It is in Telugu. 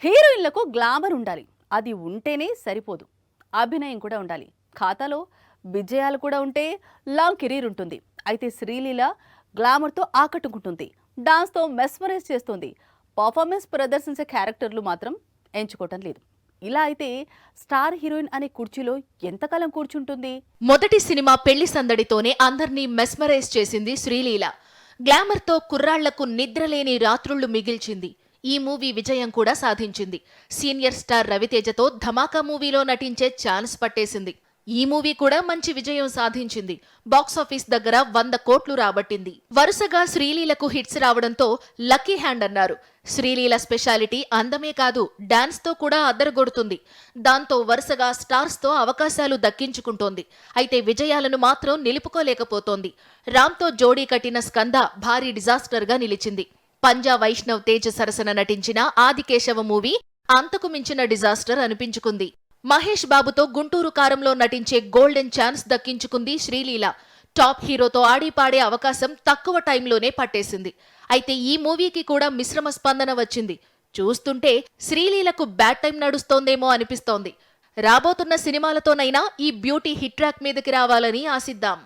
హీరోయిన్లకు గ్లామర్ ఉండాలి. అది ఉంటేనే సరిపోదు. అభినయం కూడా ఉండాలి. ఖాతాలో విజయాలు కూడా ఉంటే లాంగ్ కెరీర్ ఉంటుంది. అయితే శ్రీలీల గ్లామర్తో ఆకట్టుకుంటుంది. డాన్స్తో మెస్మరైజ్ చేస్తుంది. పర్ఫార్మెన్స్ ప్రదర్శించే క్యారెక్టర్లు మాత్రం ఎంచుకోవటం లేదు. ఇలా అయితే స్టార్ హీరోయిన్ అనే కుర్చీలో ఎంతకాలం కూర్చుంటుంది? మొదటి సినిమా పెళ్లి సందడితోనే అందర్నీ మెస్మరైజ్ చేసింది శ్రీలీల. గ్లామర్తో కుర్రాళ్లకు నిద్రలేని రాత్రుళ్లు మిగిల్చింది. ఈ మూవీ విజయం కూడా సాధించింది. సీనియర్ స్టార్ రవితేజతో ధమాకా మూవీలో నటించే ఛాన్స్ పట్టేసింది. ఈ మూవీ కూడా మంచి విజయం సాధించింది. బాక్సాఫీస్ దగ్గర 100 కోట్లు రాబట్టింది. వరుసగా శ్రీలీలకు హిట్స్ రావడంతో లక్కీ హ్యాండ్ అన్నారు. శ్రీలీల స్పెషాలిటీ అందమే కాదు, డాన్స్ తో కూడా అద్దరగొడుతుంది. దాంతో వరుసగా స్టార్స్ తో అవకాశాలు దక్కించుకుంటోంది. అయితే విజయాలను మాత్రం నిలుపుకోలేకపోతోంది. రామ్తో జోడీ కట్టిన స్కంద భారీ డిజాస్టర్ గా నిలిచింది. పంజా వైష్ణవ్ తేజ్ సరసన నటించిన ఆదికేశవ మూవీ అంతకు మించిన డిజాస్టర్ అనిపించుకుంది. మహేష్ బాబుతో గుంటూరు కారంలో నటించే గోల్డెన్ ఛాన్స్ దక్కించుకుంది శ్రీలీల. టాప్ హీరోతో ఆడిపాడే అవకాశం తక్కువ టైంలోనే పట్టేసింది. అయితే ఈ మూవీకి కూడా మిశ్రమ స్పందన వచ్చింది. చూస్తుంటే శ్రీలీలకు బ్యాడ్ టైం నడుస్తోందేమో అనిపిస్తోంది. రాబోతున్న సినిమాలతోనైనా ఈ బ్యూటీ హిట్ ట్రాక్ మీదకి రావాలని ఆశిద్దాం.